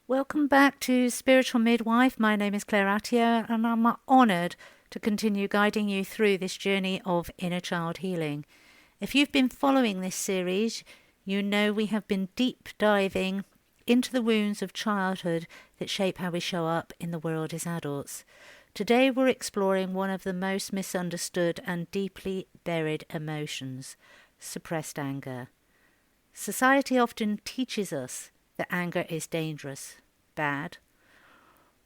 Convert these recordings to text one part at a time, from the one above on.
Welcome back to Spiritual Midwife. My name is Claire Attio, and I'm honoured to continue guiding you through this journey of inner child healing. If you've been following this series, you know we have been deep diving into the wounds of childhood that shape how we show up in the world as adults. Today we're exploring one of the most misunderstood and deeply buried emotions, suppressed anger. Society often teaches us that anger is dangerous, bad,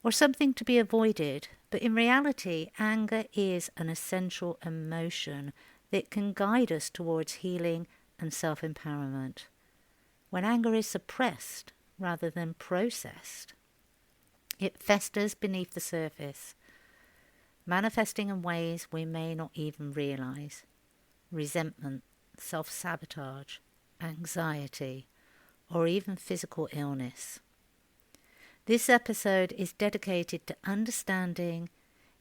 or something to be avoided, but in reality, anger is an essential emotion that can guide us towards healing and self-empowerment. When anger is suppressed rather than processed, it festers beneath the surface, manifesting in ways we may not even realize: resentment, self-sabotage, anxiety, or even physical illness. This episode is dedicated to understanding,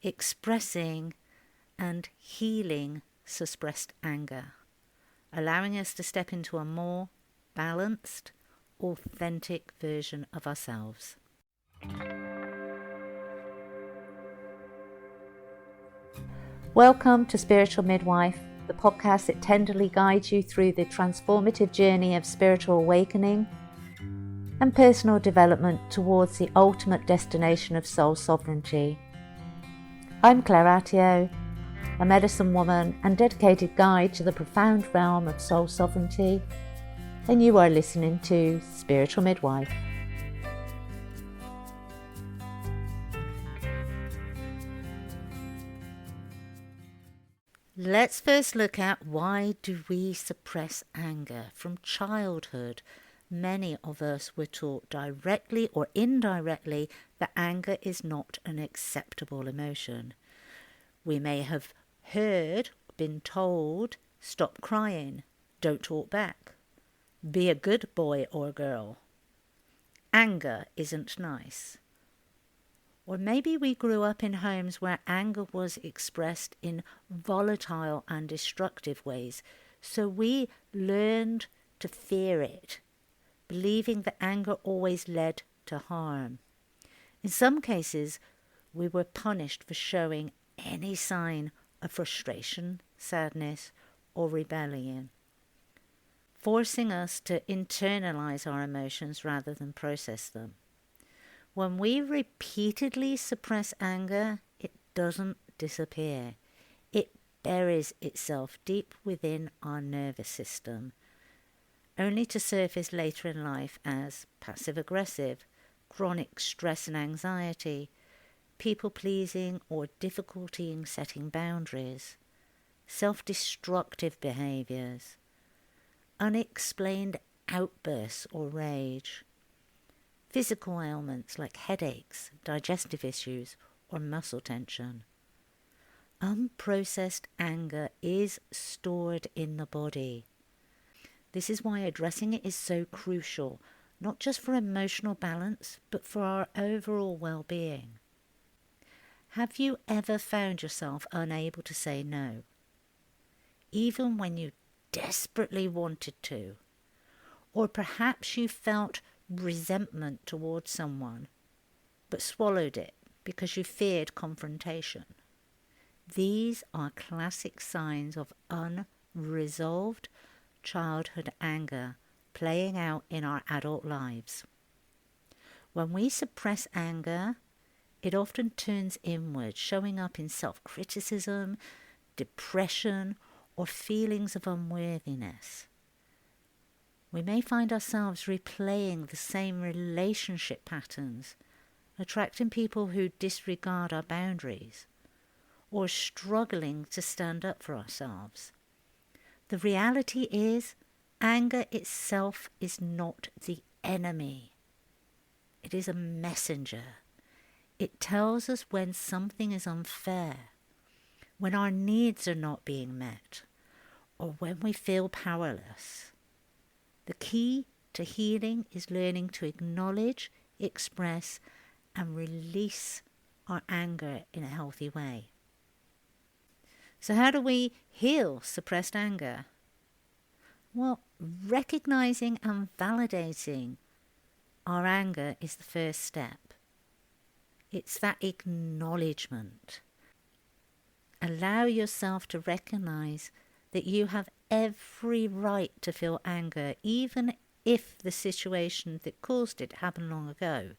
expressing, and healing suppressed anger, allowing us to step into a more balanced, authentic version of ourselves. Welcome to Spiritual Midwife, the podcast that tenderly guides you through the transformative journey of spiritual awakening and personal development towards the ultimate destination of soul sovereignty. I'm Claire Attio, a medicine woman and dedicated guide to the profound realm of soul sovereignty, and you are listening to Spiritual Midwife. Let's first look at why do we suppress anger. From childhood, many of us were taught directly or indirectly that anger is not an acceptable emotion. We may have heard, been told, stop crying, don't talk back, be a good boy or girl. Anger isn't nice. Or maybe we grew up in homes where anger was expressed in volatile and destructive ways, so we learned to fear it, believing that anger always led to harm. In some cases, we were punished for showing any sign of frustration, sadness, or rebellion, forcing us to internalize our emotions rather than process them. When we repeatedly suppress anger, it doesn't disappear. It buries itself deep within our nervous system, only to surface later in life as passive-aggressive, chronic stress and anxiety, people-pleasing or difficulty in setting boundaries, self-destructive behaviours, unexplained outbursts or rage, physical ailments like headaches, digestive issues, or muscle tension. Unprocessed anger is stored in the body. This is why addressing it is so crucial, not just for emotional balance, but for our overall well-being. Have you ever found yourself unable to say no, even when you desperately wanted to? Or perhaps you felt resentment towards someone, but swallowed it because you feared confrontation. These are classic signs of unresolved childhood anger playing out in our adult lives. When we suppress anger, it often turns inward, showing up in self-criticism, depression, or feelings of unworthiness. We may find ourselves replaying the same relationship patterns, attracting people who disregard our boundaries, or struggling to stand up for ourselves. The reality is, anger itself is not the enemy. It is a messenger. It tells us when something is unfair, when our needs are not being met, or when we feel powerless. The key to healing is learning to acknowledge, express, and release our anger in a healthy way. So how do we heal suppressed anger? Well, recognizing and validating our anger is the first step. It's that acknowledgement. Allow yourself to recognize that you have every right to feel anger, even if the situation that caused it happened long ago.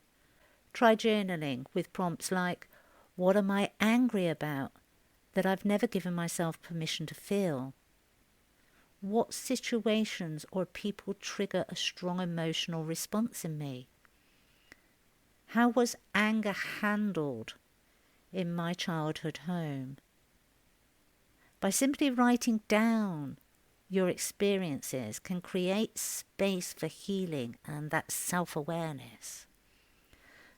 Try journaling with prompts like, what am I angry about that I've never given myself permission to feel? What situations or people trigger a strong emotional response in me? How was anger handled in my childhood home? By simply writing down your experiences can create space for healing and that self-awareness.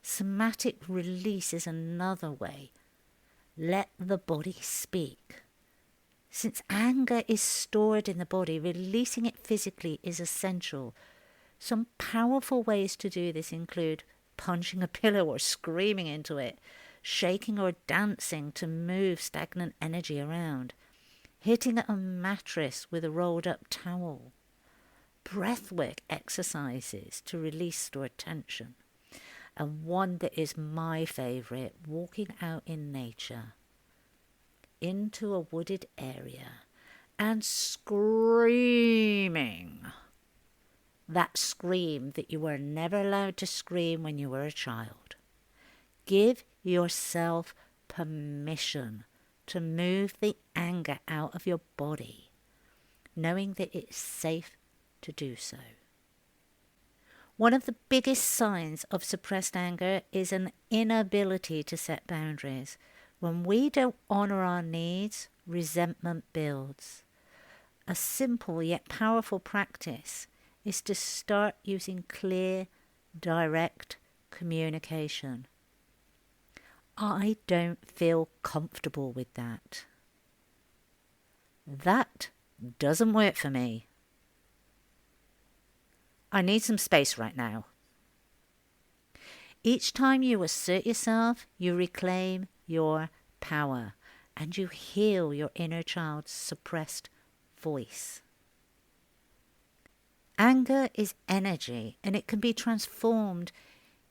Somatic release is another way. Let the body speak. Since anger is stored in the body, releasing it physically is essential. Some powerful ways to do this include punching a pillow or screaming into it, shaking or dancing to move stagnant energy around, hitting a mattress with a rolled up towel, breathwork exercises to release stored tension, and one that is my favourite, walking out in nature into a wooded area and screaming. That scream that you were never allowed to scream when you were a child. Give yourself permission to move the anger out of your body, knowing that it's safe to do so. One of the biggest signs of suppressed anger is an inability to set boundaries. When we don't honour our needs, resentment builds. A simple yet powerful practice is to start using clear, direct communication. I don't feel comfortable with that. That doesn't work for me. I need some space right now. Each time you assert yourself, you reclaim your power and you heal your inner child's suppressed voice. Anger is energy and it can be transformed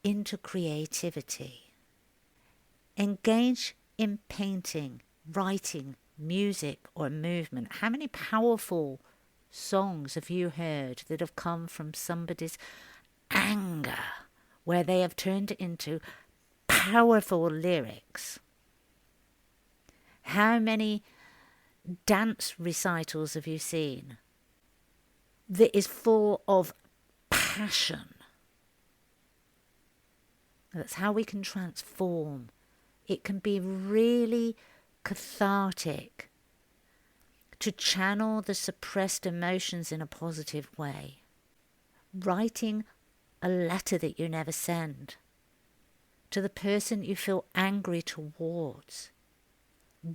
into creativity. Engage in painting, writing, music or movement. How many powerful songs have you heard that have come from somebody's anger, where they have turned it into powerful lyrics? How many dance recitals have you seen that is full of passion? That's how we can transform. It can be really cathartic to channel the suppressed emotions in a positive way. Writing a letter that you never send to the person you feel angry towards.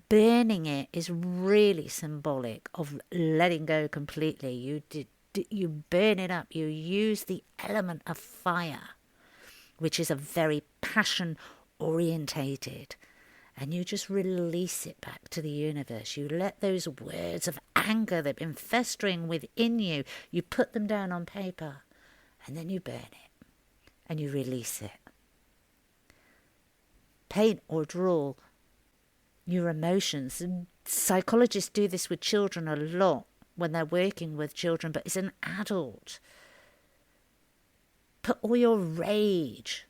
Burning it is really symbolic of letting go completely. You burn it up. You use the element of fire, which is a very passion orientated, and you just release it back to the universe. You let those words of anger that have been festering within you, you put them down on paper, and then you burn it, and you release it. Paint or draw your emotions. Psychologists do this with children a lot when they're working with children, but as an adult, put all your rage,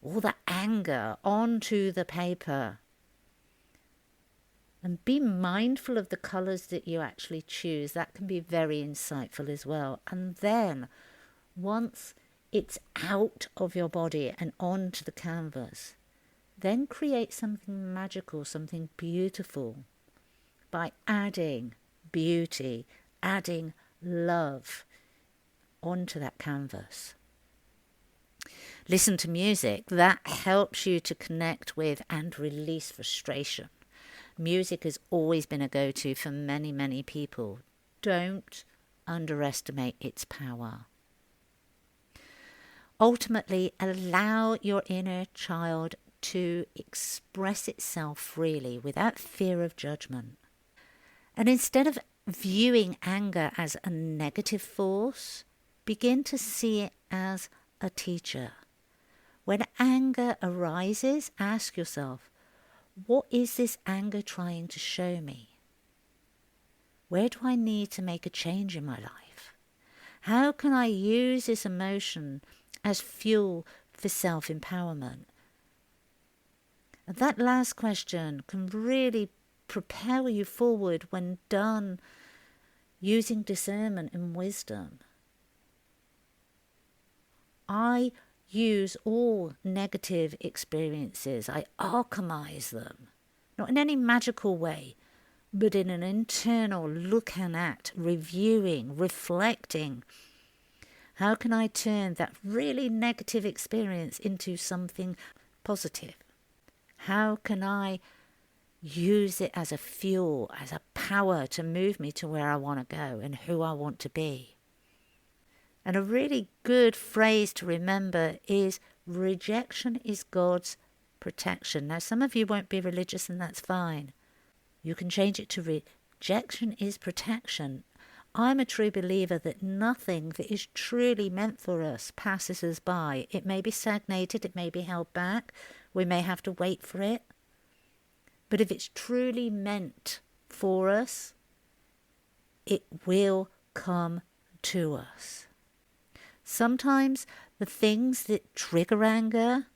all the anger onto the paper. And be mindful of the colours that you actually choose. That can be very insightful as well. And then, once it's out of your body and onto the canvas, then create something magical, something beautiful by adding beauty, adding love onto that canvas. Listen to music. That helps you to connect with and release frustration. Music has always been a go-to for many, many people. Don't underestimate its power. Ultimately, allow your inner child to express itself freely without fear of judgment. And instead of viewing anger as a negative force, begin to see it as a teacher. When anger arises, ask yourself, what is this anger trying to show me? Where do I need to make a change in my life? How can I use this emotion as fuel for self-empowerment? And that last question can really propel you forward when done using discernment and wisdom. I use all negative experiences, I alchemize them, not in any magical way, but in an internal looking at, reviewing, reflecting. How can I turn that really negative experience into something positive? How can I use it as a fuel, as a power to move me to where I want to go and who I want to be? And a really good phrase to remember is rejection is God's protection. Now, some of you won't be religious and that's fine. You can change it to rejection is protection. I'm a true believer that nothing that is truly meant for us passes us by. It may be stagnated, it may be held back, we may have to wait for it. But if it's truly meant for us, it will come to us. Sometimes the things that trigger anger,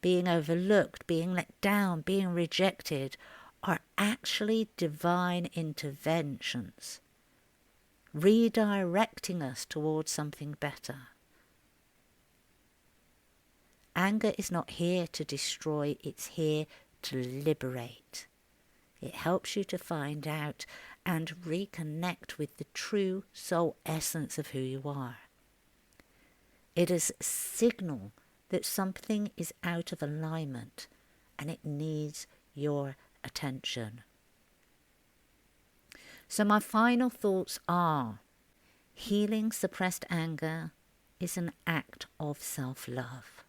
being overlooked, being let down, being rejected, are actually divine interventions, redirecting us towards something better. Anger is not here to destroy, it's here to liberate. It helps you to find out and reconnect with the true soul essence of who you are. It is a signal that something is out of alignment and it needs your attention. So my final thoughts are, healing suppressed anger is an act of self-love.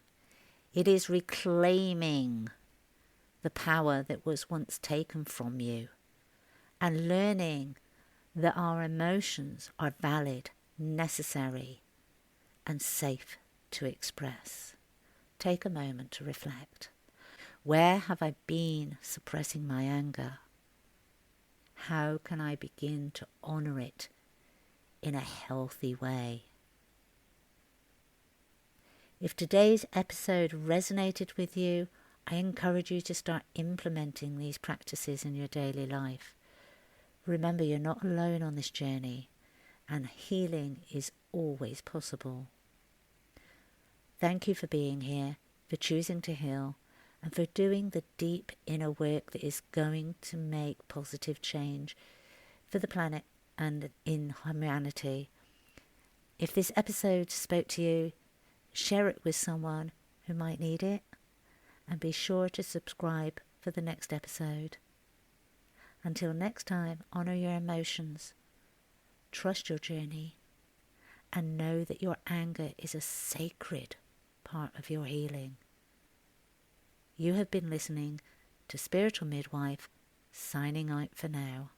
It is reclaiming the power that was once taken from you and learning that our emotions are valid, necessary, and safe to express. Take a moment to reflect. Where have I been suppressing my anger? How can I begin to honour it in a healthy way? If today's episode resonated with you, I encourage you to start implementing these practices in your daily life. Remember, you're not alone on this journey, and healing is always possible. Thank you for being here, for choosing to heal, and for doing the deep inner work that is going to make positive change for the planet and in humanity. If this episode spoke to you, share it with someone who might need it, and be sure to subscribe for the next episode. Until next time, honour your emotions, trust your journey, and know that your anger is a sacred part of your healing. You have been listening to Spiritual Midwife, signing out for now.